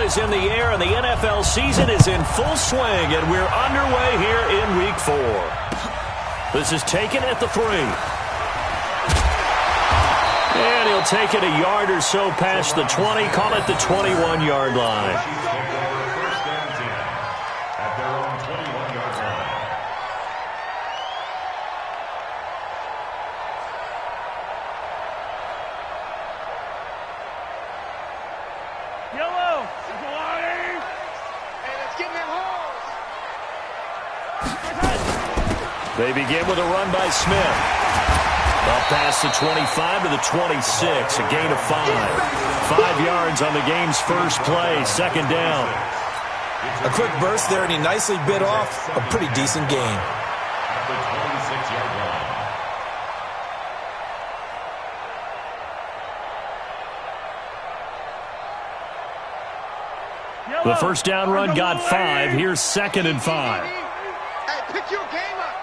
is in the air, and the NFL season is in full swing, and we're underway here in Week 4. This is taken at the 3. And he'll take it a yard or so past the 20, call it the 21-yard line. They begin with a run by Smith. Up past the 25 to the 26, a gain of 5. 5 yards on the game's first play, second down. A quick burst there, and he nicely bit off a pretty decent gain. The first down run got 5. Here's 2nd and 5. Hey, pick your game up.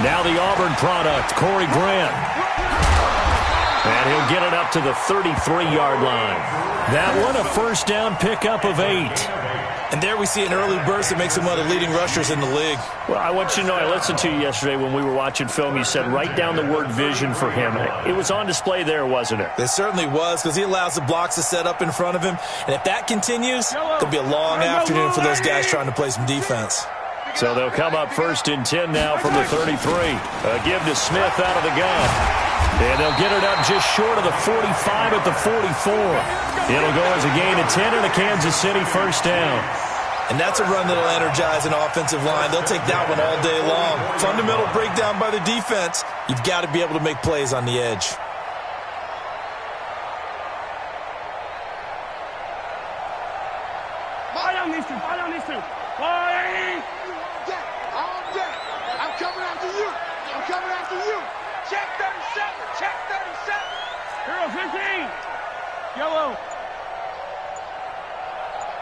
Now the Auburn product, Corey Grant. And he'll get it up to the 33-yard line. That one, a first down pickup of 8. And there we see an early burst that makes him one of the leading rushers in the league. Well, I want you to know, I listened to you yesterday when we were watching film. You said write down the word vision for him. It was on display there, wasn't it? It certainly was, because he allows the blocks to set up in front of him. And if that continues, it'll be a long afternoon for those guys trying to play some defense. So they'll come up 1st and 10 now from the 33. A give to Smith out of the gun. And they'll get it up just short of the 45 at the 44. It'll go as a gain of 10 and a Kansas City first down. And that's a run that'll energize an offensive line. They'll take that one all day long. Fundamental breakdown by the defense. You've got to be able to make plays on the edge. Yellow.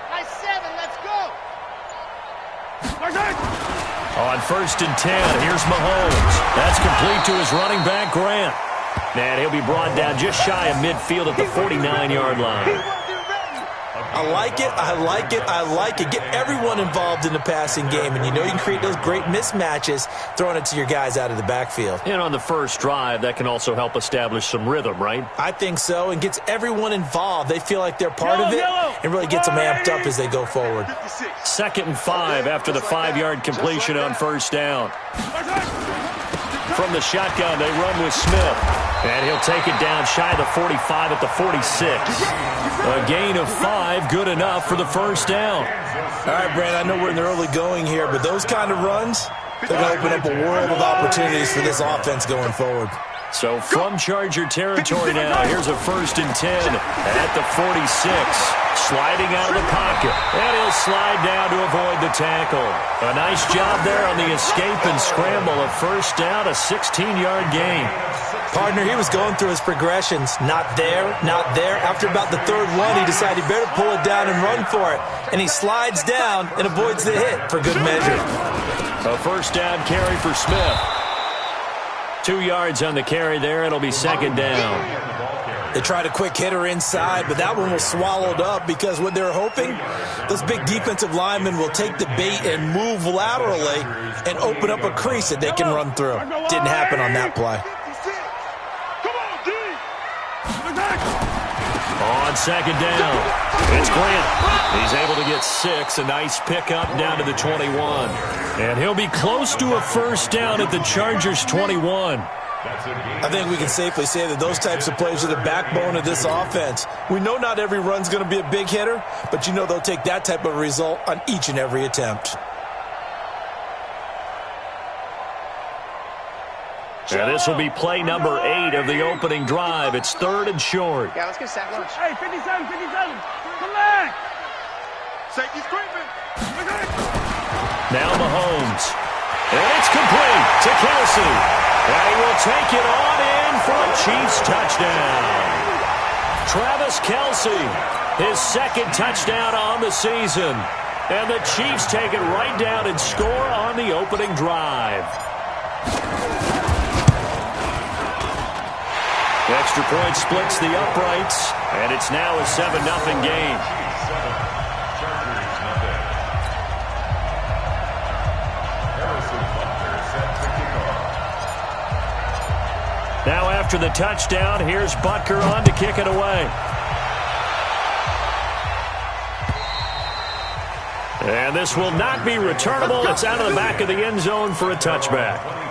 Nice 7, let's go. On 1st and 10, here's Mahomes. That's complete to his running back, Grant. And he'll be brought down just shy of midfield at the 49-yard line. I like it, I like it, I like it. Get everyone involved in the passing game, and you know you can create those great mismatches throwing it to your guys out of the backfield. And on the first drive, that can also help establish some rhythm, right? I think so, and gets everyone involved. They feel like they're part of it, and really gets them amped up as they go forward. 2nd and 5 after the 5-yard completion on first down. From the shotgun, they run with Smith. And he'll take it down shy of the 45 at the 46. A gain of 5, good enough for the first down. All right, Brand, I know we're in the early going here, but those kind of runs, they're going to open up a world of opportunities for this offense going forward. So from Charger territory now, here's a 1st and 10 at the 46. Sliding out of the pocket. And he'll slide down to avoid the tackle. A nice job there on the escape and scramble. A first down, a 16-yard gain. Partner, he was going through his progressions. Not there, not there. After about the 3rd one, he decided he better pull it down and run for it. And he slides down and avoids the hit for good measure. A first down carry for Smith. 2 yards on the carry there. It'll be 2nd down. They tried a quick hitter inside, but that one was swallowed up because what they're hoping, those big defensive linemen will take the bait and move laterally and open up a crease that they can run through. Didn't happen on that play. On 2nd down, it's Grant. He's able to get 6. A nice pickup down to the 21. And he'll be close to a first down at the Chargers' 21. I think we can safely say that those types of plays are the backbone of this offense. We know not every run's going to be a big hitter, but you know they'll take that type of result on each and every attempt. And this will be play number 8 of the opening drive. It's 3rd and short. Yeah, let's get sack lunch. Hey, 57, 57. Come back. Safety's creeping. Now Mahomes. And it's complete to Kelsey. And he will take it on in for a Chiefs touchdown. Travis Kelsey, his 2nd touchdown on the season. And the Chiefs take it right down and score on the opening drive. Extra point splits the uprights, and it's now a 7-0 game. Now after the touchdown, here's Butker on to kick it away. And this will not be returnable. It's out of the back of the end zone for a touchback.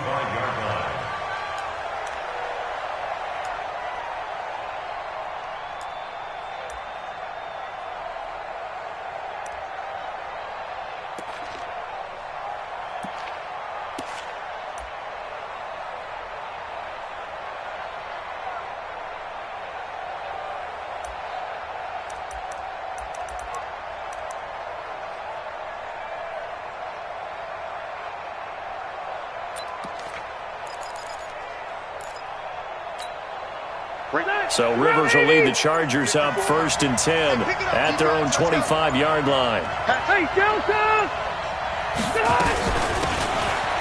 So Rivers will lead the Chargers up 1st and 10 at their own 25-yard line. Hey, Joseph!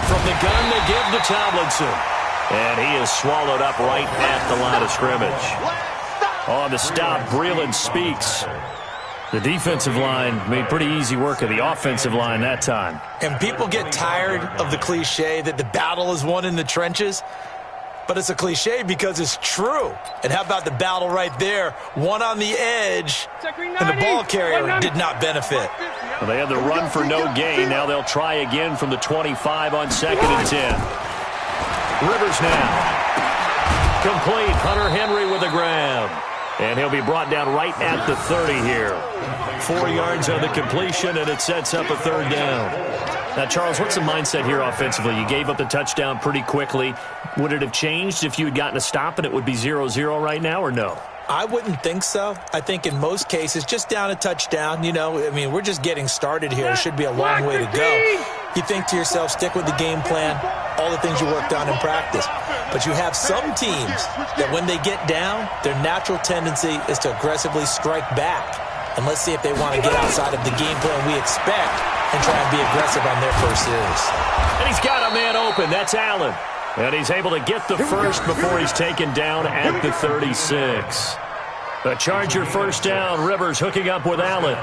From the gun, they give to Tomlinson. And he is swallowed up right at the line of scrimmage. On the stop, Breeland speaks. The defensive line made pretty easy work of the offensive line that time. And people get tired of the cliche that the battle is won in the trenches. But it's a cliche because it's true. And how about the battle right there? One on the edge, and the ball carrier did not benefit. Well, they had the run for no gain. Now they'll try again from the 25 on 2nd and 10. Rivers now. Complete. Hunter Henry with a grab. And he'll be brought down right at the 30 here. 4 yards on the completion, and it sets up a 3rd down. Now, Charles, what's the mindset here offensively? You gave up the touchdown pretty quickly. Would it have changed if you had gotten a stop and it would be 0-0 right now, or no? I wouldn't think so. I think in most cases, just down a touchdown, we're just getting started here. It should be a long way to go. You think to yourself, stick with the game plan, all the things you worked on in practice. But you have some teams that when they get down, their natural tendency is to aggressively strike back. And let's see if they want to get outside of the game plan we expect and try and be aggressive on their first series. And he's got a man open. That's Allen. And he's able to get the first before he's taken down at the 36. The Charger first down. Rivers hooking up with Allen.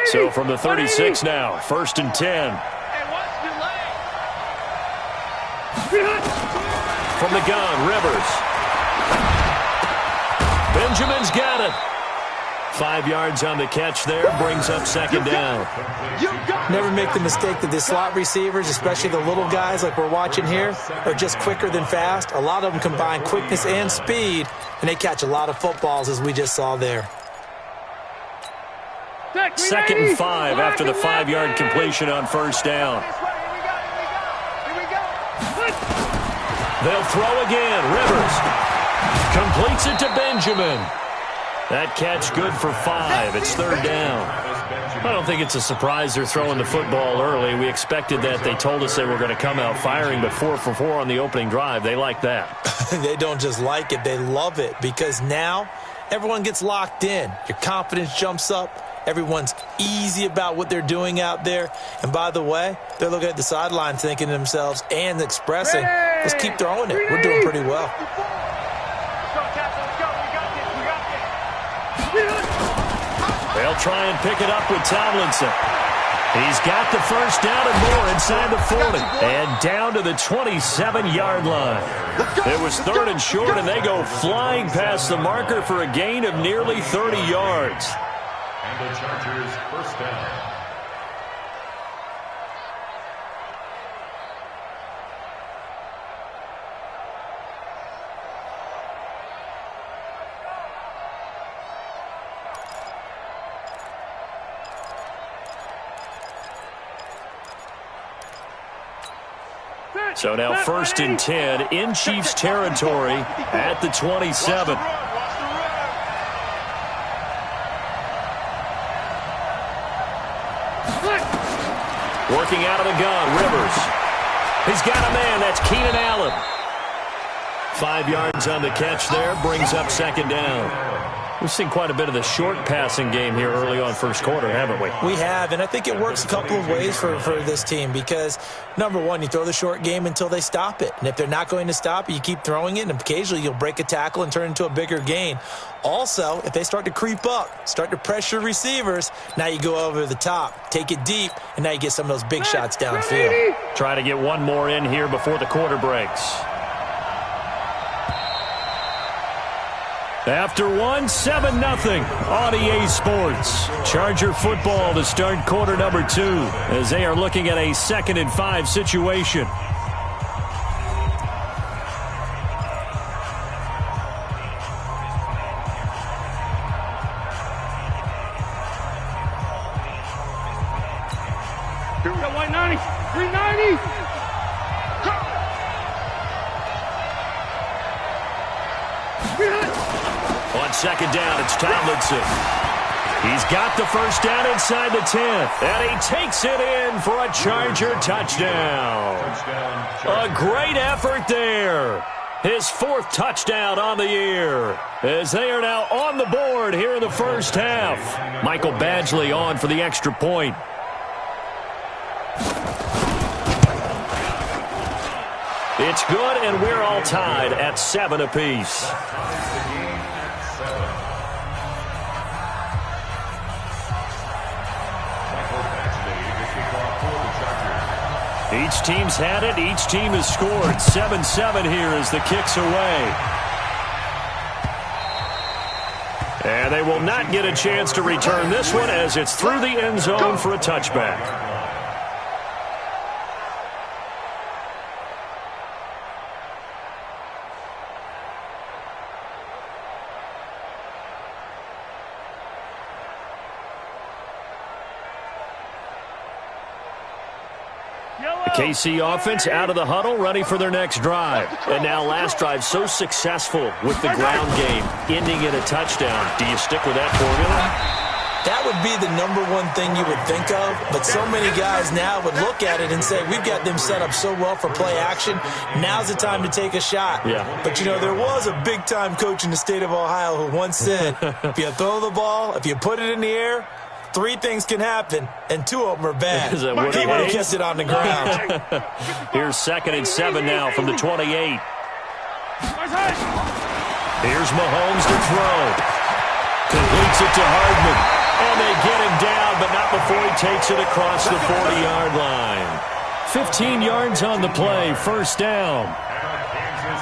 So from the 36 now, 1st and 10. From the gun, Rivers. Benjamin's got it. 5 yards on the catch there, brings up 2nd down. Never make the mistake that the slot receivers, especially the little guys like we're watching here, are just quicker than fast. A lot of them combine quickness and speed, and they catch a lot of footballs, as we just saw there. 2nd and 5 after the 5-yard completion on 1st down. They'll throw again. Rivers completes it to Benjamin. That catch good for 5. It's 3rd down. I don't think it's a surprise they're throwing the football early. We expected that. They told us they were going to come out firing, but 4 for 4 on the opening drive. They like that. They don't just like it. They love it because now everyone gets locked in. Your confidence jumps up. Everyone's easy about what they're doing out there. And by the way, they're looking at the sideline thinking to themselves and expressing, let's keep throwing it. We're doing pretty well. They'll try and pick it up with Tomlinson. He's got the first down and more inside the 40. And down to the 27-yard line. It was 3rd and short, and they go flying past the marker for a gain of nearly 30 yards. And the Chargers first down. So now 1st and 10 in Chiefs territory at the 27. Working out of the gun, Rivers. He's got a man. That's Keenan Allen. 5 yards on the catch there. Brings up 2nd down. We've seen quite a bit of the short passing game here early on first quarter, haven't we? We have, and I think it works a couple of ways for this team because, number one, you throw the short game until they stop it. And if they're not going to stop it, you keep throwing it, and occasionally you'll break a tackle and turn it into a bigger gain. Also, if they start to creep up, start to pressure receivers, now you go over the top, take it deep, and now you get some of those big shots downfield. Try to get one more in here before the quarter breaks. After 7-0 on EA Sports. Charger football to start quarter number 2 as they are looking at a 2nd and 5 situation. Here we go, 190, 390. On 2nd down, it's Tomlinson. He's got the first down inside the 10th, and he takes it in for a Charger touchdown. A great effort there. His 4th touchdown on the year as they are now on the board here in the first half. Michael Badgley on for the extra point. It's good, and we're all tied at 7 apiece. Each team's had it. Each team has scored. 7-7 here as the kick's away. And they will not get a chance to return this one as it's through the end zone for a touchback. KC offense out of the huddle, ready for their next drive. And now last drive so successful with the ground game, ending in a touchdown. Do you stick with that formula? That would be the number one thing you would think of, but so many guys now would look at it and say, we've got them set up so well for play action, now's the time to take a shot. Yeah. But, you know, there was a big-time coach in the state of Ohio who once said, if you throw the ball, if you put it in the air, 3 things can happen, and 2 of them are bad. Is that what He it would have is? kept it on the ground. Here's 2nd and 7 now from the 28. Here's Mahomes to throw. Completes it to Hardman. And they get him down, but not before he takes it across the 40-yard line. 15 yards on the play, first down.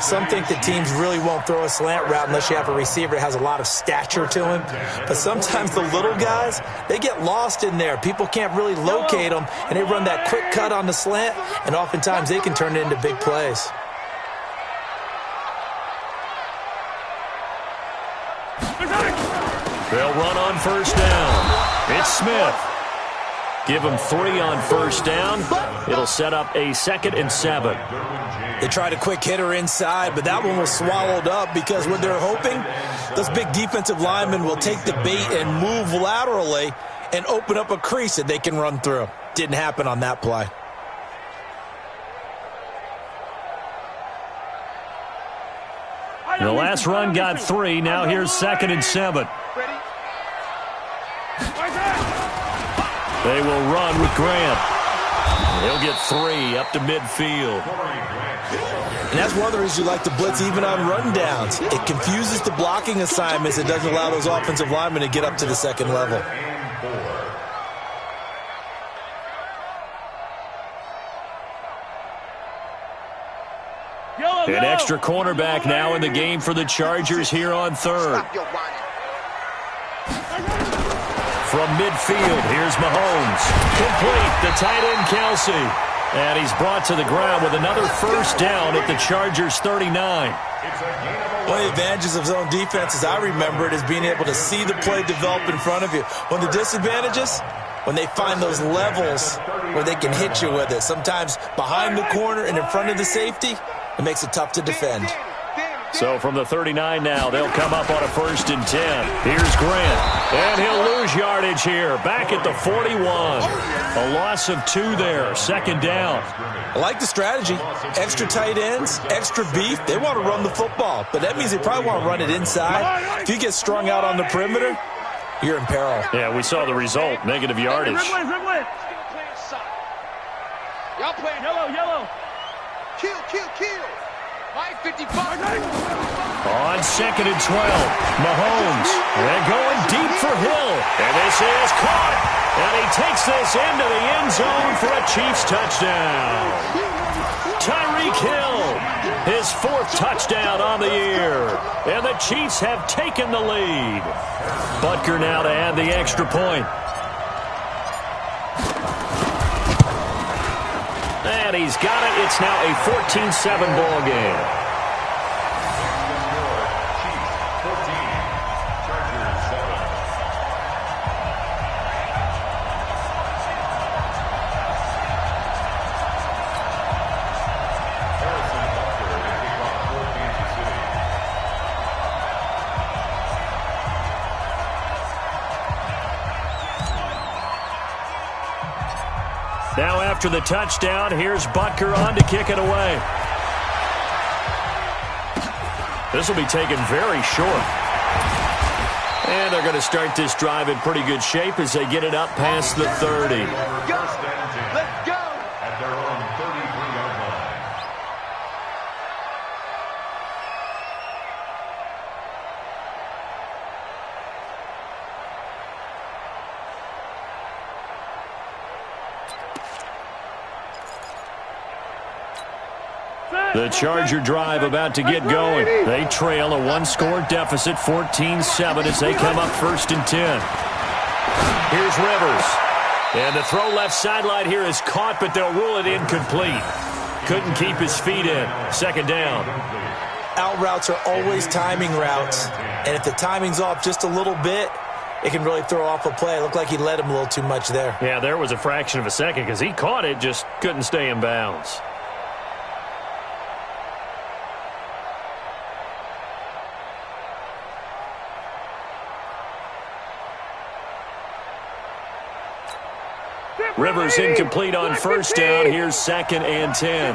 Some think that teams really won't throw a slant route unless you have a receiver that has a lot of stature to him. But sometimes the little guys, they get lost in there. People can't really locate them, and they run that quick cut on the slant, and oftentimes they can turn it into big plays. They'll run on first down. It's Smith. Give him 3 on first down. It'll set up a 2nd and 7. They tried a quick hitter inside, but that one was swallowed up because what they're hoping, those big defensive linemen will take the bait and move laterally and open up a crease that they can run through. Didn't happen on that play. The last run got 3. Now here's 2nd and 7. They will run with Grant. He'll get 3 up to midfield. And that's one of the reasons you like to blitz even on rundowns. It confuses the blocking assignments. It doesn't allow those offensive linemen to get up to the 2nd level. An extra cornerback now in the game for the Chargers here on 3rd. From midfield, here's Mahomes. Complete, the tight end Kelsey. And he's brought to the ground with another first down at the Chargers' 39. One of the advantages of zone defense, as I remember it, is being able to see the play develop in front of you. One of the disadvantages, when they find those levels where they can hit you with it. Sometimes behind the corner and in front of the safety, it makes it tough to defend. So from the 39 now, they'll come up on a 1st and 10. Here's Grant, and he'll lose yardage here, back at the 41. A loss of 2 there. Second down. I like the strategy. Extra tight ends, extra beef. They want to run the football, but that means they probably want to run it inside. If you get strung out on the perimeter, you're in peril. Yeah, we saw the result. Negative yardage. Y'all playing yellow. Kill. 55. On second and 12, Mahomes. And going deep for Hill. And this is caught. And he takes this into the end zone for a Chiefs touchdown. Tyreek Hill, his 4th touchdown on the year. And the Chiefs have taken the lead. Butker now to add the extra point. And he's got it. It's now a 14-7 ball game. Now after the touchdown, here's Butker on to kick it away. This will be taken very short. And they're going to start this drive in pretty good shape as they get it up past the 30. Let's go. At their own 33-yard line. The Charger drive about to get going. They trail a 1-score deficit, 14-7, as they come up 1st and 10. Here's Rivers. And the throw left sideline here is caught, but they'll rule it incomplete. Couldn't keep his feet in. Second down. Out routes are always timing routes. And if the timing's off just a little bit, it can really throw off a play. It looked like he led him a little too much there. Yeah, there was a fraction of a second because he caught it, just couldn't stay in bounds. Rivers incomplete on first down. Here's 2nd and 10.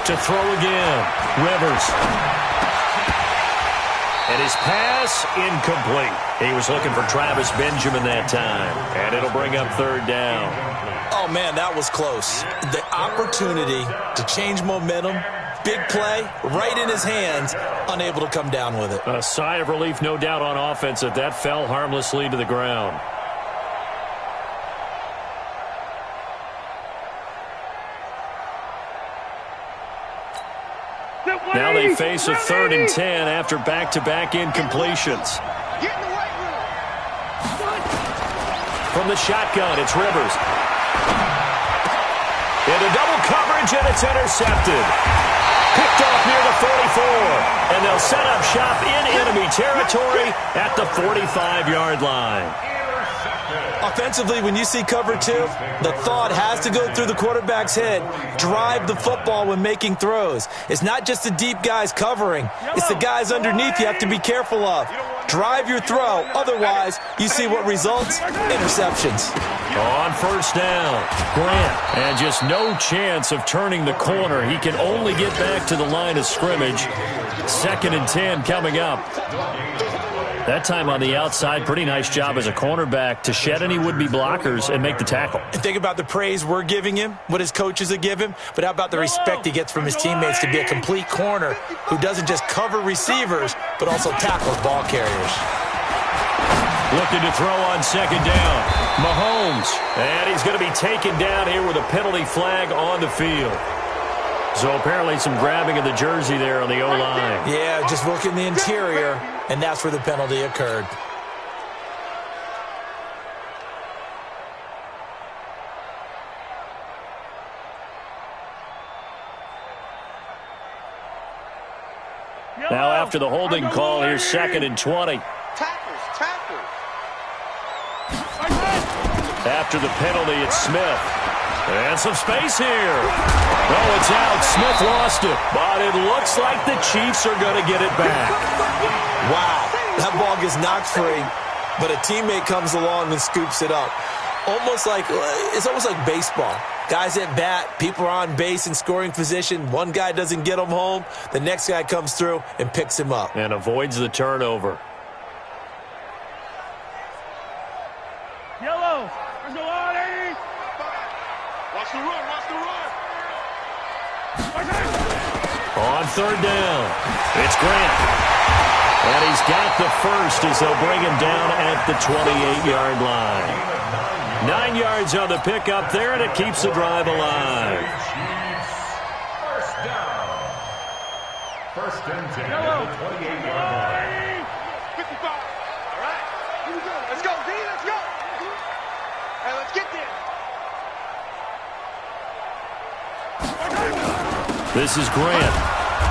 To throw again. Rivers. And his pass incomplete. He was looking for Travis Benjamin that time. And it'll bring up 3rd down. Oh, man, that was close. The opportunity to change momentum, big play, right in his hands, unable to come down with it. A sigh of relief, no doubt, on offense that that fell harmlessly to the ground. Now they face a 3rd and 10 after back-to-back incompletions. From the shotgun, it's Rivers. Into double coverage, and it's intercepted. Picked off near the 44. And they'll set up shop in enemy territory at the 45-yard line. Offensively, when you see cover 2, the thought has to go through the quarterback's head. Drive the football when making throws. It's not just the deep guys covering. It's the guys underneath you have to be careful of. Drive your throw. Otherwise, you see what results? Interceptions. On first down, Grant. And just no chance of turning the corner. He can only get back to the line of scrimmage. 2nd and 10 coming up. That time on the outside, pretty nice job as a cornerback to shed any would-be blockers and make the tackle. And think about the praise we're giving him, what his coaches have given him, but how about the respect he gets from his teammates to be a complete corner who doesn't just cover receivers, but also tackles ball carriers. Looking to throw on 2nd down. Mahomes. And he's going to be taken down here with a penalty flag on the field. So apparently some grabbing of the jersey there on the O-line. Yeah, just look in the interior, and that's where the penalty occurred. Now after the holding call, here's 2nd and 20. Tackles. After the penalty, it's Smith. And some space here. Oh, it's out. Smith lost it. But it looks like the Chiefs are going to get it back. Wow, that ball gets knocked free. but a teammate comes along and scoops it up. It's almost like baseball. Guys at bat, people are on base in scoring position. One guy doesn't get him home. The next guy comes through and picks him up. And avoids the turnover. Yellow. There's no Artie. Watch the run. Watch the run. On third down, it's Grant. And he's got the first as they'll bring him down at the 28-yard line. 9 yards on the pickup there, and it keeps the drive alive. First down. First and 10 at the 28-yard line. 55. All right. Here we go. Let's go, D. Let's go. Hey, let's get there. This is Grant.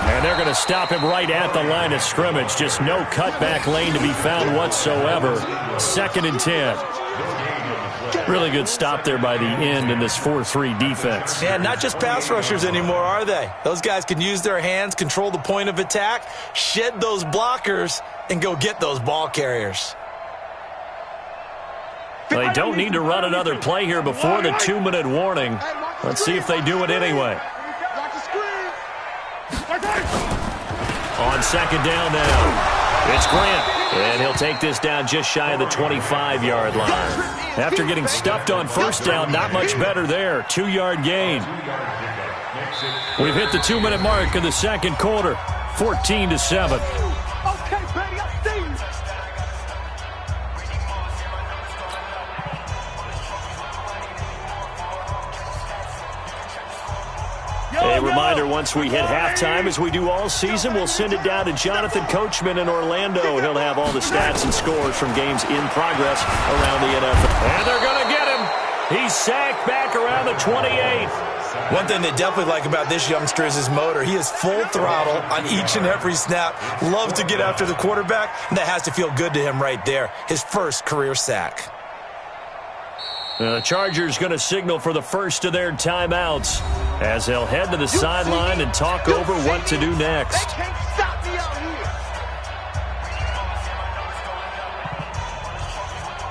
And they're going to stop him right at the line of scrimmage. Just no cutback lane to be found whatsoever. 2nd and 10. Really good stop there by the end in this 4-3 defense. Yeah, not just pass rushers anymore, are they? Those guys can use their hands, control the point of attack, shed those blockers, and go get those ball carriers. They don't need to run another play here before the 2-minute warning. Let's see if they do it anyway. On 2nd down now, it's Grant. And he'll take this down just shy of the 25-yard line. After getting stuffed on first down, not much better there. 2-yard gain. We've hit the 2-minute mark of the second quarter. 14-7. Okay, baby, I see you. A reminder, once we hit halftime, as we do all season, we'll send it down to Jonathan Coachman in Orlando. He'll have all the stats and scores from games in progress around the NFL. And they're going to get him. He's sacked back around the 28. One thing they definitely like about this youngster is his motor. He is full throttle on each and every snap. Loves to get after the quarterback, and that has to feel good to him right there. His first career sack. The Chargers going to signal for the first of their timeouts as they'll head to the sideline and talk over what to do next. They can't stop me out here.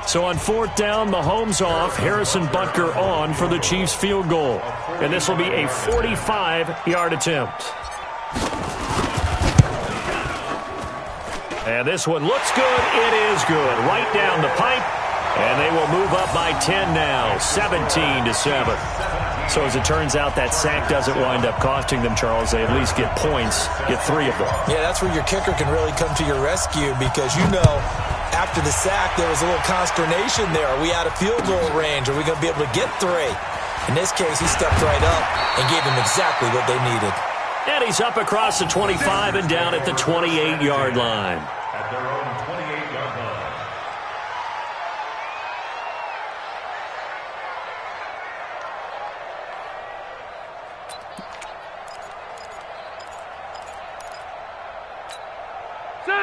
So on 4th down, Mahomes off, Harrison Butker on for the Chiefs field goal. And this will be a 45-yard attempt. And this one looks good. It is good. Right down the pipe. And they will move up by 10 now, 17-7. So as it turns out, that sack doesn't wind up costing them, Charles. They at least get points, get 3 of them. Yeah, that's where your kicker can really come to your rescue because, after the sack, there was a little consternation there. Are we out of field goal range? Are we going to be able to get 3? In this case, he stepped right up and gave them exactly what they needed. And he's up across the 25 and down at the 28-yard line. At their own 28-yard line.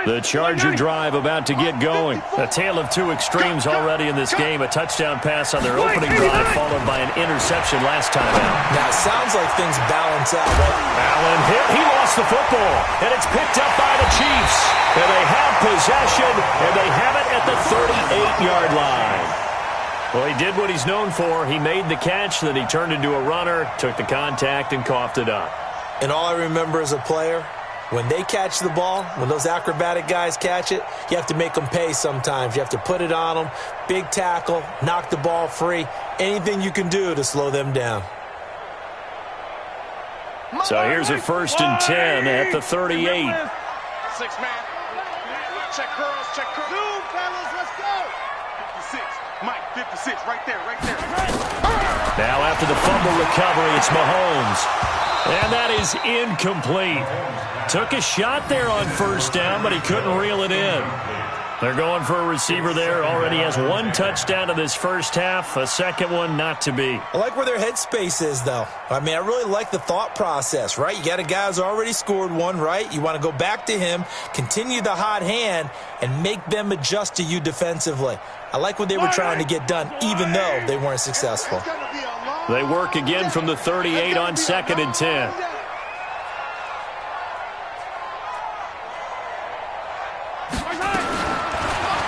The Charger drive about to get going. A tale of two extremes already in this game. A touchdown pass on their opening drive followed by an interception last time out. Now, it sounds like things balance out, right? Allen hit. He lost the football. And it's picked up by the Chiefs. And they have possession. And they have it at the 38-yard line. Well, he did what he's known for. He made the catch, then he turned into a runner, took the contact, and coughed it up. And all I remember as a player, when they catch the ball, when those acrobatic guys catch it, you have to make them pay sometimes. You have to put it on them, big tackle, knock the ball free, anything you can do to slow them down. So here's a 1st and 10 at the 38. 6 man. Check curls, check curls. Dude, fellas, let's go. 56. Mike, 56, right there, right there. Now after the fumble recovery, it's Mahomes. And that is incomplete. Took a shot there on 1st down, but he couldn't reel it in. They're going for a receiver there. Already has 1 touchdown in this first half. A second one not to be. I like where their headspace is, though. I mean, I really like the thought process, right? You got a guy who's already scored 1, right? You want to go back to him, continue the hot hand, and make them adjust to you defensively. I like what they were trying to get done, even though they weren't successful. They work again from the 38 on 2nd and 10.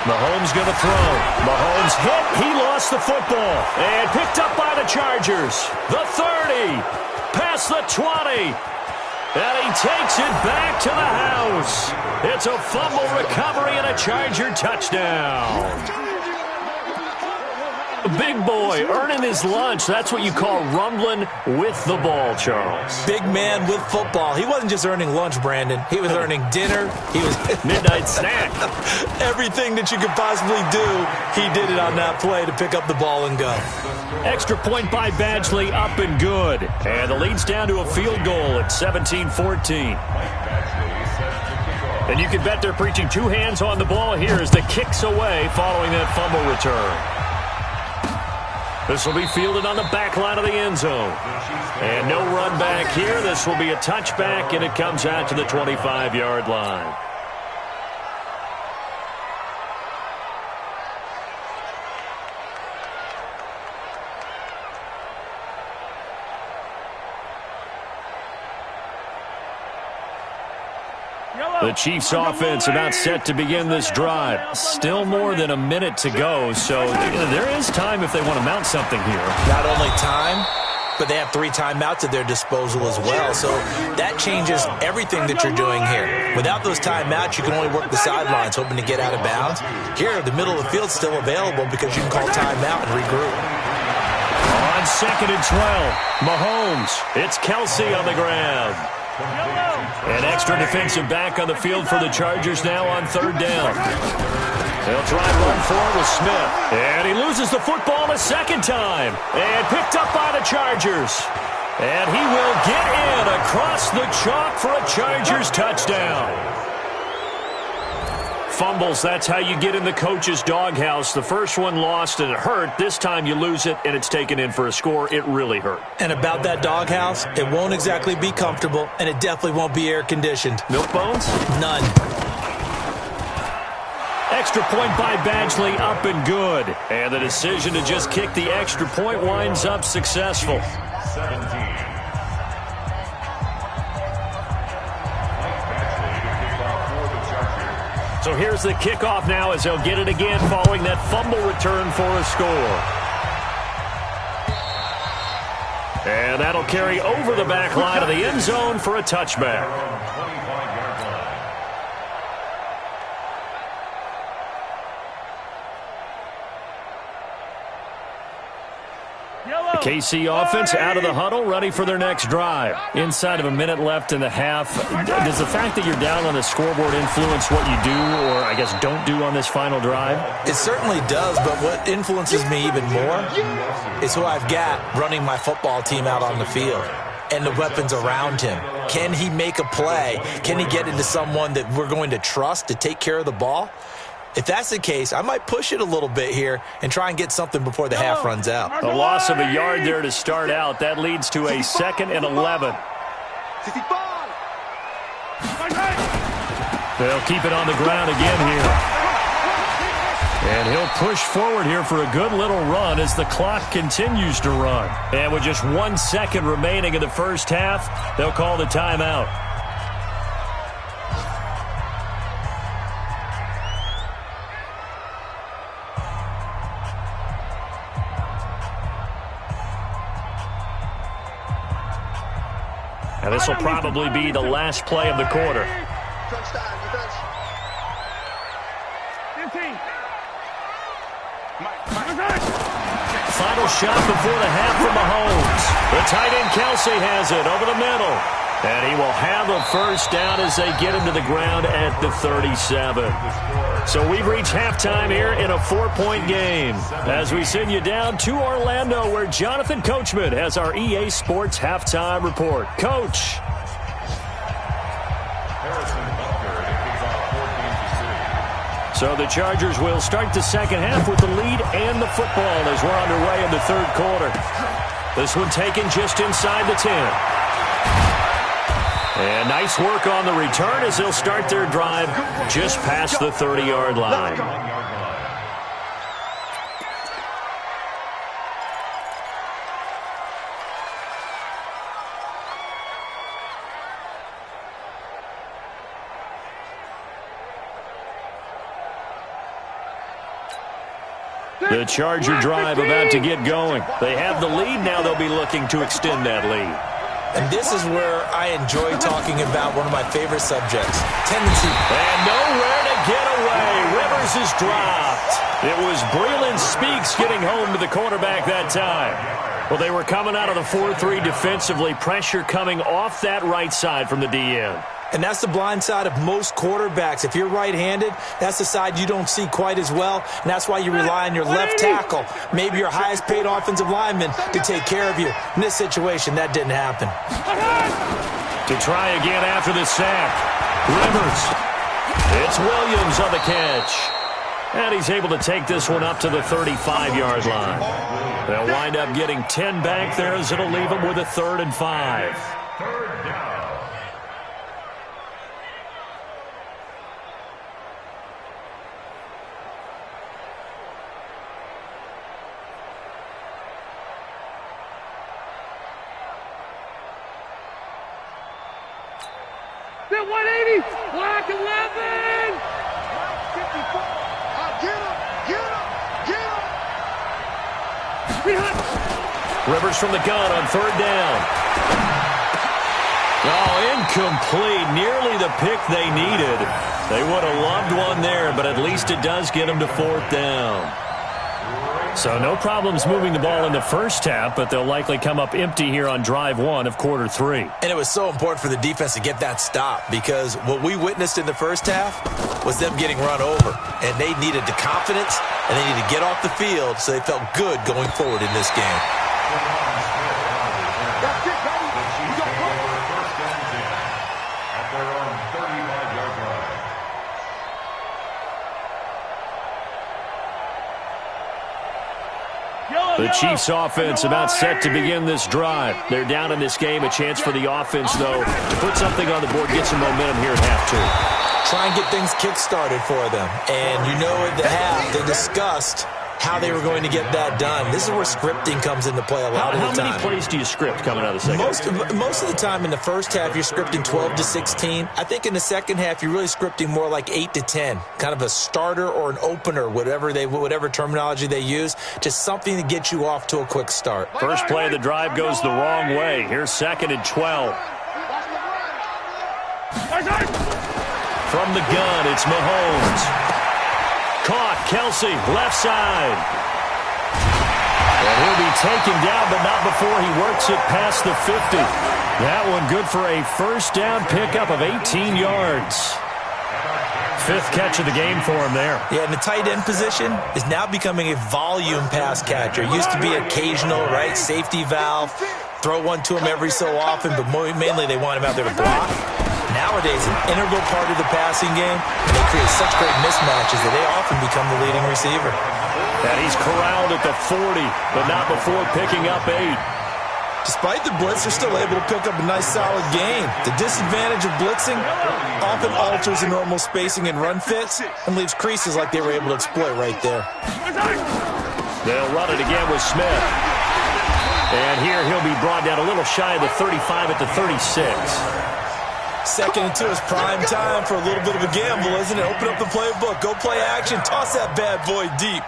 Mahomes going to throw. Mahomes hit. He lost the football. And picked up by the Chargers. The 30. Past the 20. And he takes it back to the house. It's a fumble recovery and a Charger touchdown. A big boy earning his lunch. That's what you call rumbling with the ball, Charles. Big man with football. He wasn't just earning lunch, Brandon. He was earning dinner. He was midnight snack. Everything that you could possibly do, he did it on that play to pick up the ball and go. Extra point by Badgley, up and good. And the lead's down to a field goal at 17-14. And you can bet they're preaching two hands on the ball here as the kick's away following that fumble return. This will be fielded on the back line of the end zone. And no run back here. This will be a touchback, and it comes out to the 25-yard line. The Chiefs offense about set to begin this drive. Still more than a minute to go, so there is time if they want to mount something here. Not only time, but they have 3 timeouts at their disposal as well, so that changes everything that you're doing here. Without those timeouts, you can only work the sidelines, hoping to get out of bounds. Here, the middle of the field's still available because you can call timeout and regroup. On 2nd and 12, Mahomes. It's Kelsey on the grab. An extra defensive back on the field for the Chargers now on 3rd down. They'll try and run forward with Smith. And he loses the football a second time. And picked up by the Chargers. And he will get in across the chalk for a Chargers touchdown. Fumbles, that's how you get in the coach's doghouse. The first one lost and it hurt. This time you lose it and it's taken in for a score. It really hurt. And about that doghouse, it won't exactly be comfortable, and it definitely won't be air-conditioned. Milk bones? None. Extra point by Badgley, up and good. And the decision to just kick the extra point winds up successful. 17. So here's the kickoff now as they'll get it again following that fumble return for a score. And that'll carry over the back line of the end zone for a touchback. KC offense out of the huddle, ready for their next drive. Inside of a minute left in the half. Does the fact that you're down on the scoreboard influence what you do, or I guess don't do on this final drive? It certainly does, but what influences me even more is who I've got running my football team out on the field and the weapons around him. Can he make a play? Can he get into someone that we're going to trust to take care of the ball? If that's the case, I might push it a little bit here and try and get something before the half runs out. A loss of a yard there to start out. That leads to a 2nd and 11. They'll keep it on the ground again here. And he'll push forward here for a good little run as the clock continues to run. And with just 1 second remaining in the first half, they'll call the timeout. And this will probably be the last play of the quarter. Final shot before the half for Mahomes. The tight end Kelsey has it over the middle. And he will have a first down as they get him to the ground at the 37. So we've reached halftime here in a 4-point game as we send you down to Orlando where Jonathan Coachman has our EA Sports halftime report. Coach. So the Chargers will start the second half with the lead and the football as we're underway in the third quarter. This one taken just inside the 10. And nice work on the return as they'll start their drive just past the 30-yard line. The Charger drive about to get going. They have the lead. Now they'll be looking to extend that lead. And this is where I enjoy talking about one of my favorite subjects, tendency. And nowhere to get away. Rivers is dropped. It was Breland Speaks getting home to the quarterback that time. Well, they were coming out of the 4-3 defensively. Pressure coming off that right side from the DN. And that's the blind side of most quarterbacks. If you're right-handed, that's the side you don't see quite as well, and that's why you rely on your left tackle, maybe your highest-paid offensive lineman, to take care of you. In this situation, that didn't happen. To try again after the sack, Rivers. It's Williams on the catch. And he's able to take this one up to the 35-yard line. They'll wind up getting 10 back there as it'll leave them with a 3rd and 5. Third down. They're 180. Black 11. 54. Get him. Rivers from the gun on 3rd down. Oh, incomplete. Nearly the pick they needed. They would have loved one there, but at least it does get them to 4th down. So no problems moving the ball in the first half, but they'll likely come up empty here on drive 1 of quarter 3. And it was so important for the defense to get that stop, because what we witnessed in the first half was them getting run over. And they needed the confidence, and they needed to get off the field so they felt good going forward in this game. The Chiefs offense about set to begin this drive. They're down in this game. A chance for the offense, though, to put something on the board, get some momentum here at half 2. Try and get things kick-started for them. And you know at the half, they discussed how they were going to get that done. This is where scripting comes into play a lot of the time. How many plays do you script coming out of the second half? Most of the time in the first half, you're scripting 12 to 16. I think in the second half, you're really scripting more like 8 to 10. Kind of a starter or an opener, whatever terminology they use. Just something to get you off to a quick start. First play of the drive goes the wrong way. Here's 2nd and 12. From the gun, it's Mahomes. Caught, Kelsey, left side. And he'll be taken down, but not before he works it past the 50. That one good for a first down pickup of 18 yards. 5th catch of the game for him there. Yeah, and the tight end position is now becoming a volume pass catcher. It used to be occasional, right? Safety valve. Throw one to him every so often, but mainly they want him out there to block. Nowadays, an integral part of the passing game, and they create such great mismatches that they often become the leading receiver. And he's corralled at the 40, but not before picking up 8. Despite the blitz, they're still able to pick up a nice, solid gain. The disadvantage of blitzing often alters the normal spacing and run fits and leaves creases like they were able to exploit right there. They'll run it again with Smith. And here he'll be brought down a little shy of the 35 at the 36. 2nd and 2 is prime time for a little bit of a gamble, isn't it? Open up the playbook, go play action, toss that bad boy deep.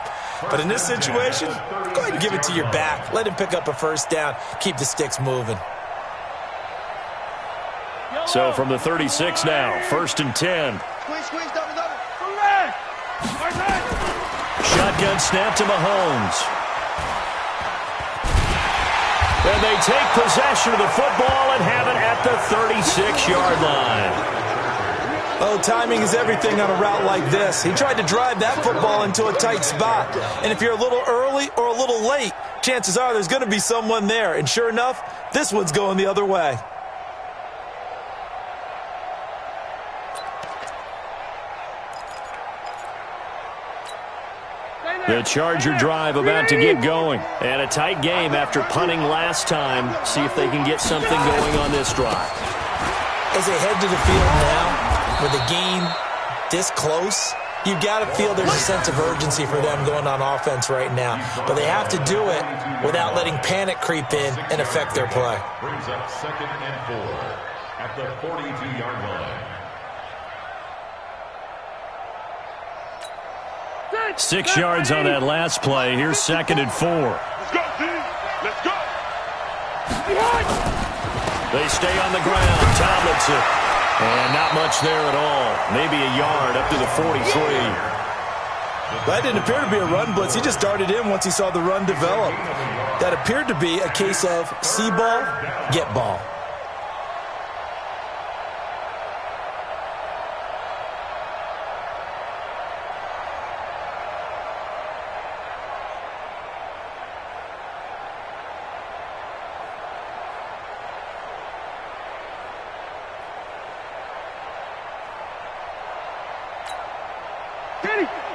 But in this situation, go ahead and give it to your back. Let him pick up a first down, keep the sticks moving. So from the 36 now, 1st and 10. Shotgun snap to Mahomes. And they take possession of the football and have it at the 36-yard line. Oh, timing is everything on a route like this. He tried to drive that football into a tight spot. And if you're a little early or a little late, chances are there's going to be someone there. And sure enough, this one's going the other way. The Charger drive about to get going. And a tight game after punting last time. See if they can get something going on this drive. As they head to the field now, with the game this close, you've got to feel there's a sense of urgency for them going on offense right now. But they have to do it without letting panic creep in and affect their play. Brings up 2nd and 4 at the 42-yard line. 6 yards on that last play. Here's 2nd and 4. Let's go, team. Let's go. They stay on the ground. Tomlinson. And not much there at all. Maybe a yard up to the 43. That didn't appear to be a run blitz. He just darted in once he saw the run develop. That appeared to be a case of see ball, get ball.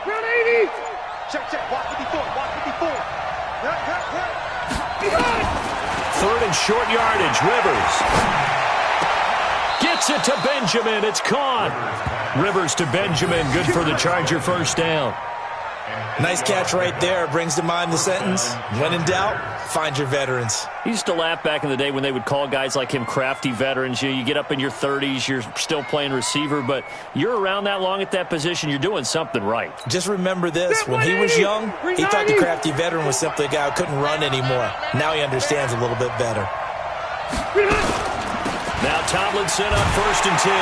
Round 80. Check. Walk 54. Walk 54. Behind. 3rd and short yardage. Rivers. Gets it to Benjamin. It's caught. Rivers to Benjamin. Good for the Charger first down. Nice catch right there. Brings to mind the sentence, when in doubt, find your veterans. He used to laugh back in the day when they would call guys like him crafty veterans. You get up in your 30s, you're still playing receiver, but you're around that long at that position, you're doing something right. Just remember this. When he was young, he thought the crafty veteran was simply a guy who couldn't run anymore. Now he understands a little bit better. Now Tomlinson on 1st and 10.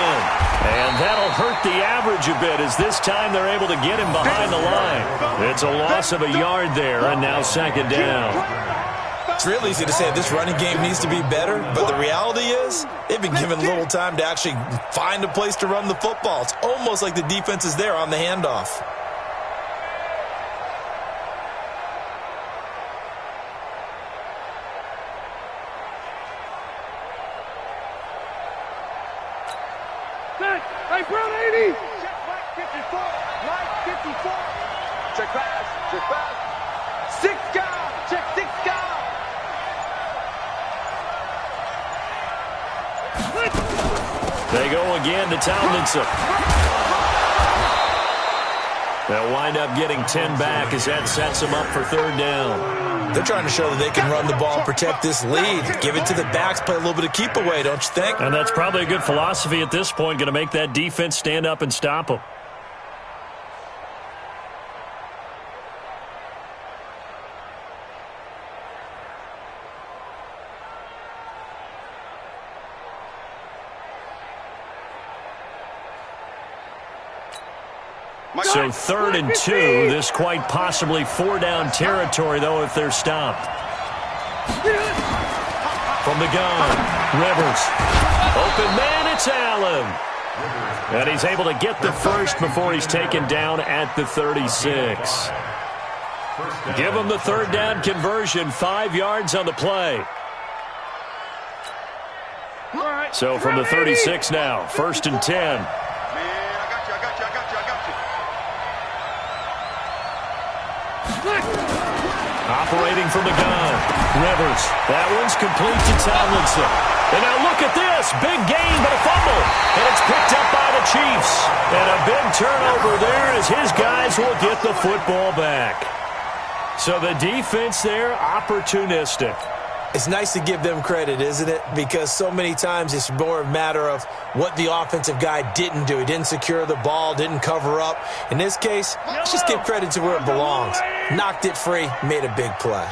And that'll hurt the average a bit as this time they're able to get him behind the line. It's a loss of a yard there, and now 2nd down. It's real easy to say this running game needs to be better, but the reality is they've been given little time to actually find a place to run the football. It's almost like the defense is there on the handoff. Hey, Brown 80. Check right 54. Right 54. Check pass. Check pass. 6 guys. Check 6 guys. They go again to Tomlinson. They'll wind up getting 10 back as that sets them up for 3rd down. They're trying to show that they can run the ball and protect this lead. Give it to the backs, play a little bit of keep away, don't you think? And that's probably a good philosophy at this point, going to make that defense stand up and stop them. So 3rd and 2, this quite possibly 4-down territory, though, if they're stopped. From the gun, Rivers. Open man, it's Allen. And he's able to get the first before he's taken down at the 36. Give him the 3rd down conversion, 5 yards on the play. So from the 36 now, 1st and 10. Operating from the gun. Rivers. That one's complete to Tomlinson. And now look at this. Big gain, but a fumble. And it's picked up by the Chiefs. And a big turnover there as his guys will get the football back. So the defense there, opportunistic. It's nice to give them credit, isn't it? Because so many times it's more a matter of what the offensive guy didn't do. He didn't secure the ball, didn't cover up. In this case, let's just give credit to where it belongs. Knocked it free, made a big play.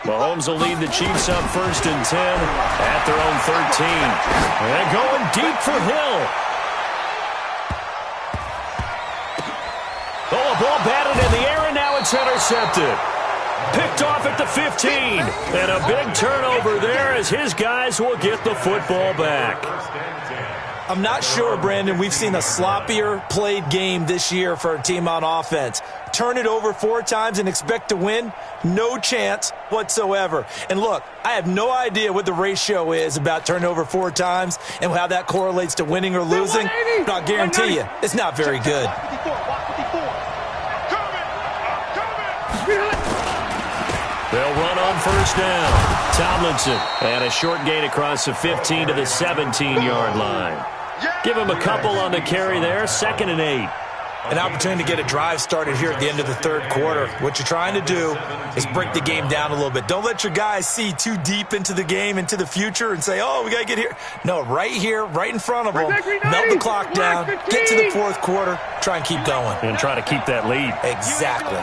Mahomes will lead the Chiefs up 1st and 10 at their own 13. And going deep for Hill. Oh, a ball batted in the air, and now it's intercepted. Picked off at the 15. And a big turnover there as his guys will get the football back. I'm not sure, Brandon, we've seen a sloppier played game this year for a team on offense. Turn it over 4 times and expect to win? No chance whatsoever. And look, I have no idea what the ratio is about turning over 4 times and how that correlates to winning or losing. But I'll guarantee you, it's not very good. They'll run on 1st down. Tomlinson. And a short gain across the 15 to the 17-yard line. Give him a couple on the carry there. 2nd and 8. An opportunity to get a drive started here at the end of the third quarter. What you're trying to do is break the game down a little bit. Don't let your guys see too deep into the game, into the future, and say, oh, we got to get here. No, right here, right in front of them, melt the clock down, get to the fourth quarter, try and keep going. And try to keep that lead. Exactly.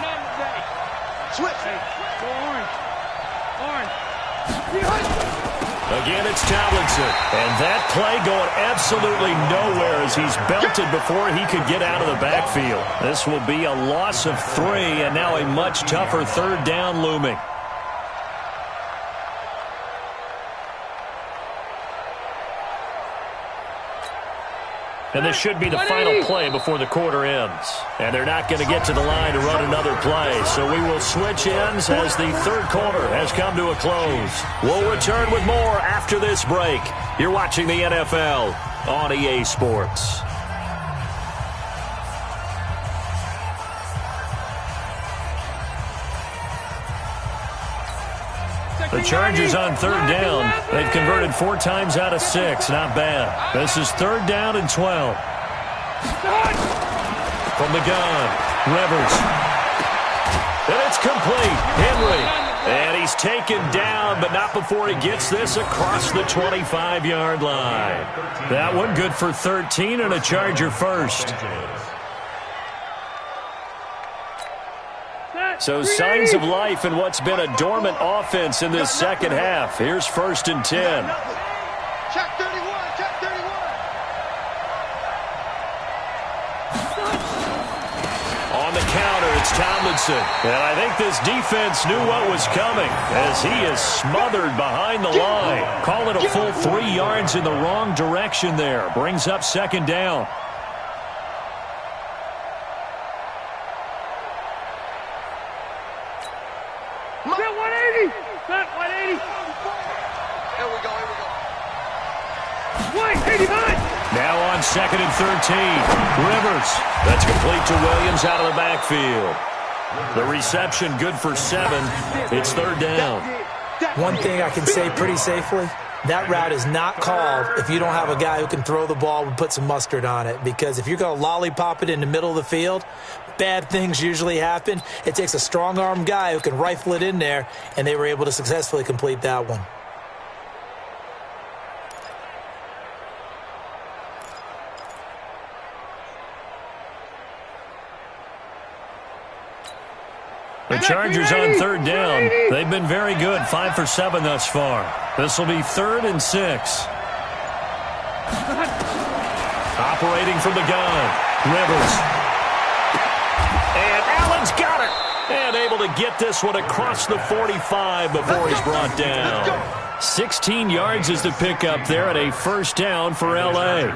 Again, it's Tomlinson. And that play going absolutely nowhere as he's belted before he could get out of the backfield. This will be a loss of 3, and now a much tougher third down looming. And this should be the final play before the quarter ends. And they're not going to get to the line to run another play. So we will switch ends as the third quarter has come to a close. We'll return with more after this break. You're watching the NFL on EA Sports. The Chargers on third down. They've converted 4 times out of 6. Not bad. This is third down and 12. From the gun, Rivers. And it's complete. Henry. And he's taken down, but not before he gets this across the 25-yard line. That one good for 13 and a Charger first. So signs of life in what's been a dormant offense in this second half. Here's 1st and 10. Check 31, check 31. On the counter, it's Tomlinson. And I think this defense knew what was coming as he is smothered behind the line. Call it a full 3 yards in the wrong direction there. Brings up 2nd down. Now on 2nd and 13. Rivers. That's complete to Williams out of the backfield. The reception good for 7. It's 3rd down. One thing I can say pretty safely, that route is not called if you don't have a guy who can throw the ball and put some mustard on it. Because if you're going to lollipop it in the middle of the field, bad things usually happen. It takes a strong-arm guy who can rifle it in there, and they were able to successfully complete that one. The Chargers on 3rd down. They've been very good, 5 for 7 thus far. This will be 3rd and 6. Operating from the gun. Rivers. And Allen's got it. And able to get this one across the 45 before he's brought down. 16 yards is the pickup there at a 1st down for L.A.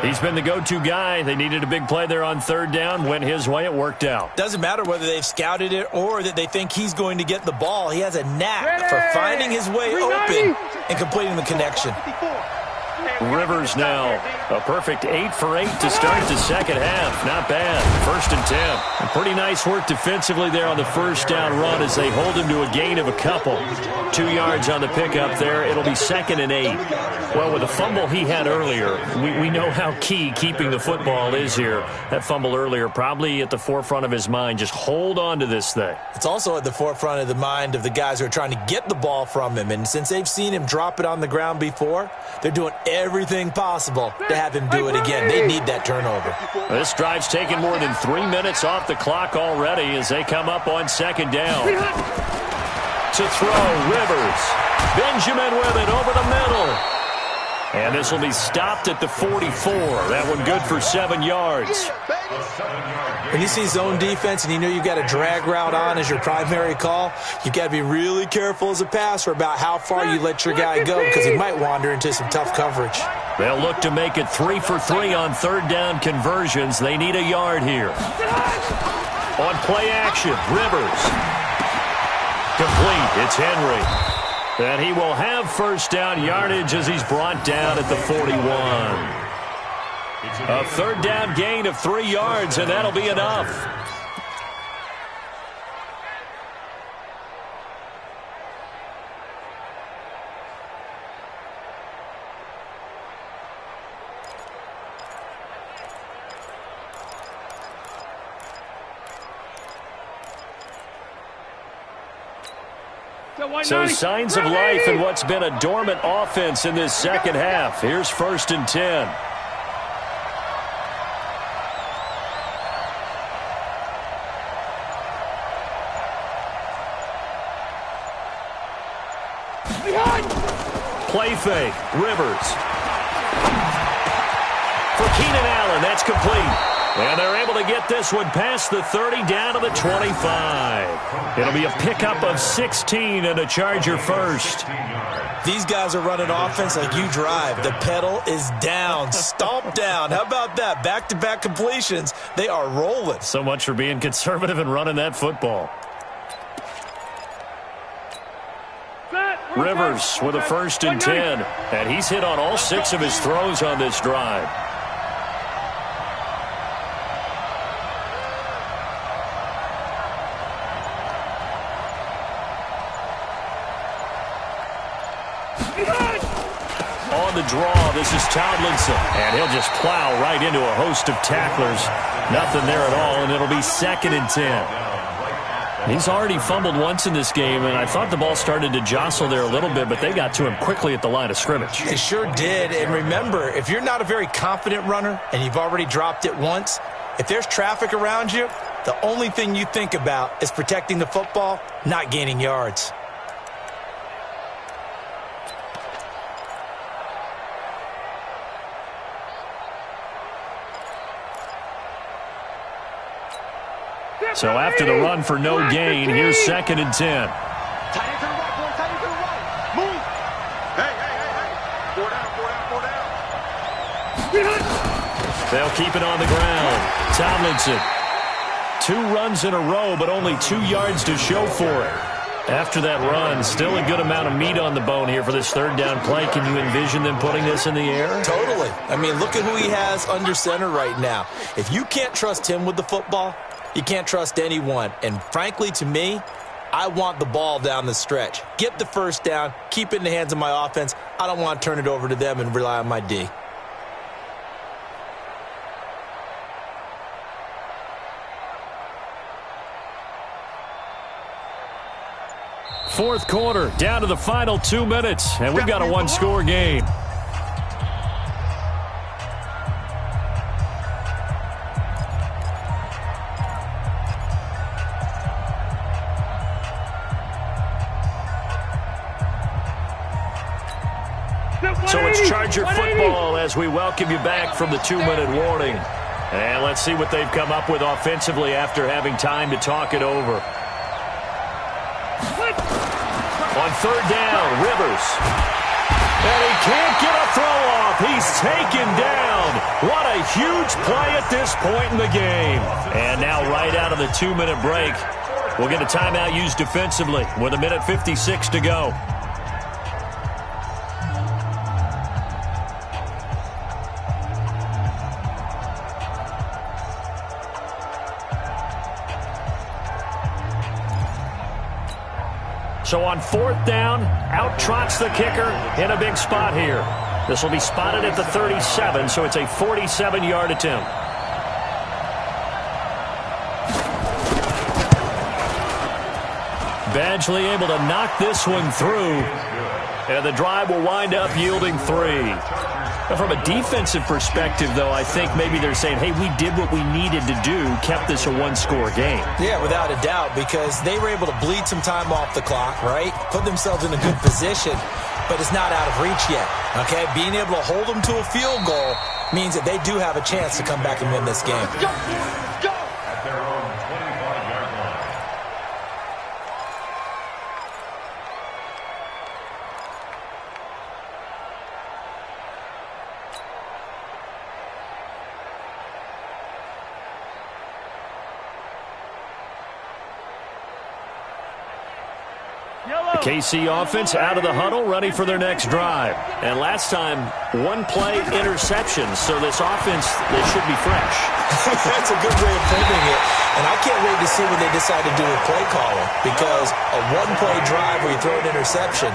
He's been the go-to guy. They needed a big play there on 3rd down. Went his way. It worked out. Doesn't matter whether they've scouted it or that they think he's going to get the ball. He has a knack for finding his way open and completing the connection. Rivers now a perfect 8 for 8 to start the second half. Not bad. 1st and 10. And pretty nice work defensively there on the 1st down run as they hold him to a gain of a couple. 2 yards on the pickup there. It'll be 2nd and 8. Well, with the fumble he had earlier, we know how key keeping the football is here. That fumble earlier probably at the forefront of his mind. Just hold on to this thing. It's also at the forefront of the mind of the guys who are trying to get the ball from him. And since they've seen him drop it on the ground before, they're doing everything possible to have him do it again. They need that turnover. This drive's taken more than 3 minutes off the clock already as they come up on 2nd down. To throw, Rivers. Benjamin with it over the middle. And this will be stopped at the 44. That one good for 7 yards. When you see zone defense and you know you've got a drag route on as your primary call, you've got to be really careful as a passer about how far you let your guy go because he might wander into some tough coverage. They'll look to make it 3 for 3 on 3rd down conversions. They need a yard here. On play action, Rivers. Complete. It's Henry. And he will have 1st down yardage as he's brought down at the 41. A 3rd down gain of 3 yards, and that'll be enough. So signs of life in what's been a dormant offense in this second half. Here's 1st and 10. Play fake. Rivers. For Keenan Allen, that's complete. And they're able to get this one past the 30 down to the 25. It'll be a pickup of 16 and a Charger first. These guys are running offense like you drive. The pedal is down, stomp down. How about that? Back-to-back completions. They are rolling. So much for being conservative and running that football. Rivers with a 1st and 10. And he's hit on all 6 of his throws on this drive. On the draw, this is Tomlinson. And he'll just plow right into a host of tacklers. Nothing there at all, and it'll be 2nd and 10. He's already fumbled once in this game, and I thought the ball started to jostle there a little bit, but they got to him quickly at the line of scrimmage. They sure did, and remember, if you're not a very confident runner and you've already dropped it once, if there's traffic around you, the only thing you think about is protecting the football, not gaining yards. So after the run for no gain, here's 2nd and 10. Tight end to the right, boy. Tight end to the right. Move. Hey. 4 down. They'll keep it on the ground. Tomlinson. 2 runs in a row, but only 2 yards to show for it. After that run, still a good amount of meat on the bone here for this 3rd down play. Can you envision them putting this in the air? Totally. I mean, look at who he has under center right now. If you can't trust him with the football, you can't trust anyone. And frankly, to me, I want the ball down the stretch. Get the 1st down, keep it in the hands of my offense. I don't want to turn it over to them and rely on my D. Fourth quarter, down to the final 2 minutes, and we've got a 1-score game. So it's Charger football as we welcome you back from the 2-minute warning. And let's see what they've come up with offensively after having time to talk it over. On 3rd down, Rivers. And he can't get a throw off. He's taken down. What a huge play at this point in the game. And now right out of the 2-minute break, we'll get a timeout used defensively with 1:56 to go. So on 4th down, out trots the kicker in a big spot here. This will be spotted at the 37, so it's a 47-yard attempt. Badgley able to knock this one through, and the drive will wind up yielding 3. From a defensive perspective, though, I think maybe they're saying, hey, we did what we needed to do, kept this a 1-score game. Yeah, without a doubt, because they were able to bleed some time off the clock, right? Put themselves in a good position, but it's not out of reach yet, okay? Being able to hold them to a field goal means that they do have a chance to come back and win this game. Go. At their own 25-yard line. KC offense out of the huddle, ready for their next drive. And last time, 1-play interception, so this offense, they should be fresh. That's a good way of framing it. And I can't wait to see what they decide to do with play calling, because a 1-play drive where you throw an interception,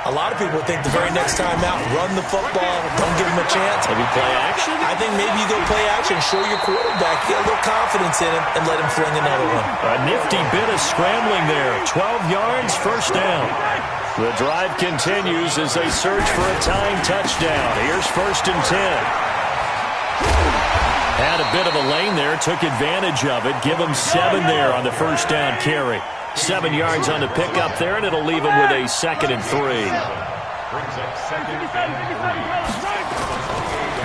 A lot of people think the very next time out, run the football, don't give him a chance. Maybe play action? I think maybe you go play action, show your quarterback, get a little confidence in him, and let him fling another one. A nifty bit of scrambling there. 12 yards, first down. The drive continues as they search for a tying touchdown. Here's 1st and 10. Had a bit of a lane there, took advantage of it. Give him 7 there on the first down carry. 7 yards on the pickup there, and it'll leave him with a 2nd and 3. Brings up 2nd and 3.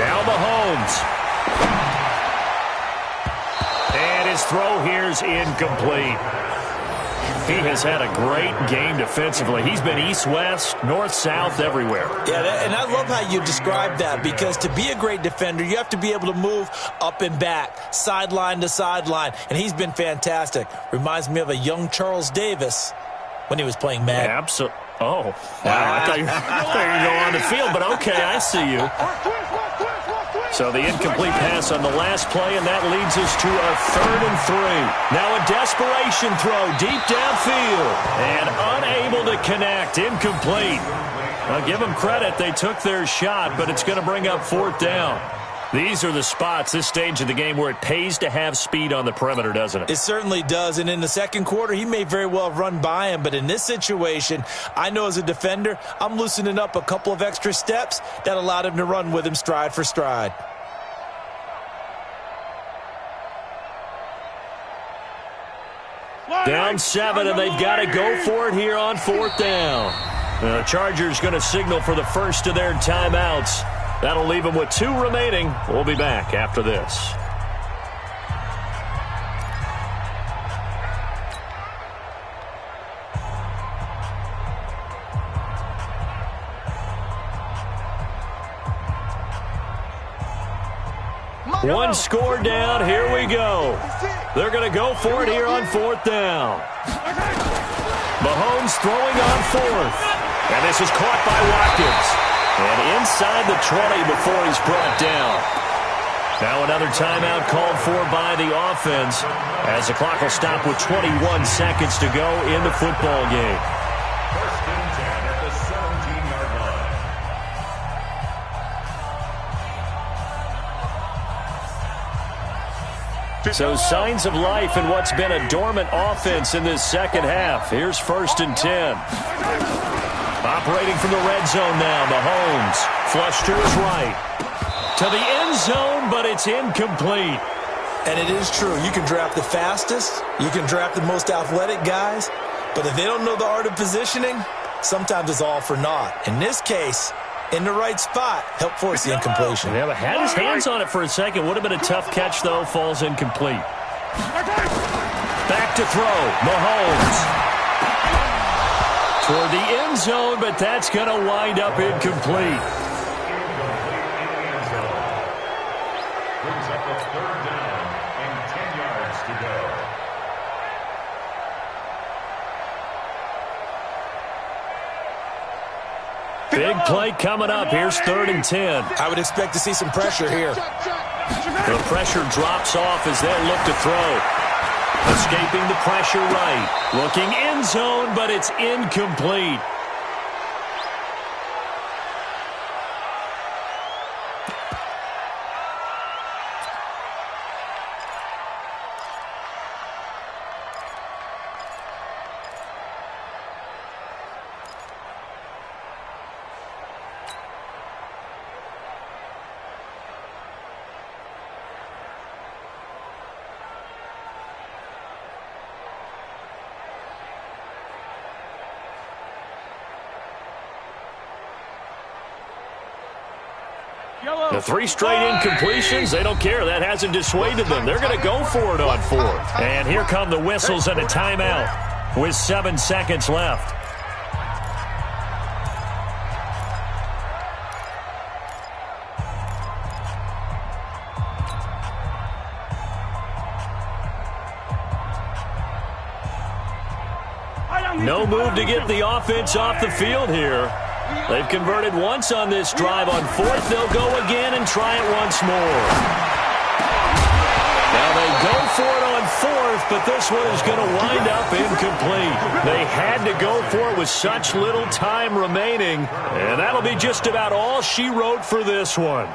Now Mahomes. And his throw here's incomplete. He has had a great game defensively. He's been east-west, north-south, everywhere. Yeah, and I love how you describe that, because to be a great defender, you have to be able to move up and back, sideline to sideline, and he's been fantastic. Reminds me of a young Charles Davis when he was playing Madden. Absolutely. Oh, wow. I thought you were going to go on the field, but okay, I see you. So the incomplete pass on the last play, and that leads us to a 3rd and 3. Now a desperation throw deep downfield, and unable to connect. Incomplete. I'll give them credit. They took their shot, but it's going to bring up 4th down. These are the spots, this stage of the game, where it pays to have speed on the perimeter, doesn't it? It certainly does, and in the second quarter, he may very well run by him, but in this situation, I know as a defender, I'm loosening up a couple of extra steps that allowed him to run with him stride for stride. Down 7, and they've got to go for it here on 4th down. The Chargers going to signal for the first of their timeouts. That'll leave them with 2 remaining. We'll be back after this. One score down. Here we go. They're going to go for it here on 4th down. Mahomes throwing on 4th. And this is caught by Watkins. And inside the 20 before he's brought down. Now another timeout called for by the offense, as the clock will stop with 21 seconds to go in the football game. 1st and 10 at the 17-yard line. So signs of life in what's been a dormant offense in this second half. Here's 1st and 10. Operating from the red zone now, Mahomes. Flush to his right. To the end zone, but it's incomplete. And it is true. You can draft the fastest. You can draft the most athletic guys. But if they don't know the art of positioning, sometimes it's all for naught. In this case, in the right spot, help force the incompletion. Yeah, but had his hands on it for a second. Would have been a tough catch, though. Falls incomplete. Back to throw. Mahomes. Toward the end zone, but that's going to wind up incomplete. Brings up a 3rd down and 10 yards to go. Big play coming up. Here's 3rd and 10. I would expect to see some pressure here. The pressure drops off as they look to throw. Escaping the pressure right. Looking end zone, but it's incomplete. The 3 straight incompletions, they don't care. That hasn't dissuaded them. They're going to go for it on 4th. And here come the whistles and a timeout with 7 seconds left. No move to get the offense off the field here. They've converted once on this drive. On 4th, they'll go again and try it once more. Now they go for it on fourth, but this one is going to wind up incomplete. They had to go for it with such little time remaining, and that'll be just about all she wrote for this one.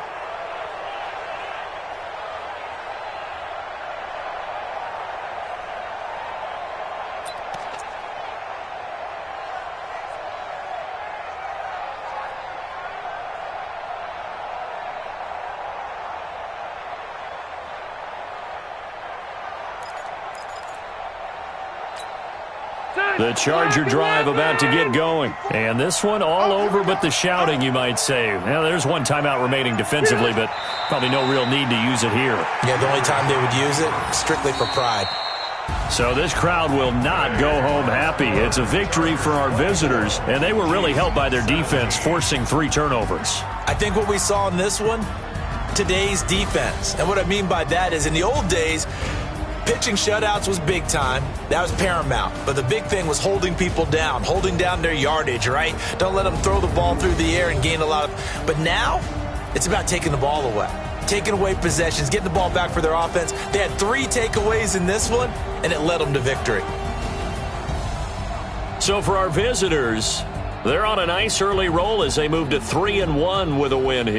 The Charger drive about to get going. And this one all over but the shouting, you might say. Well, there's one timeout remaining defensively, but probably no real need to use it here. Yeah, the only time they would use it, strictly for pride. So this crowd will not go home happy. It's a victory for our visitors, and they were really helped by their defense, forcing 3 turnovers. I think what we saw in this one, today's defense. And what I mean by that is in the old days, pitching shutouts was big time. That was paramount. But the big thing was holding people down, holding down their yardage, right? Don't let them throw the ball through the air and gain a lot of... But now, it's about taking the ball away. Taking away possessions, getting the ball back for their offense. They had 3 takeaways in this one, and it led them to victory. So for our visitors, they're on a nice early roll as they move to 3-1 with a win here.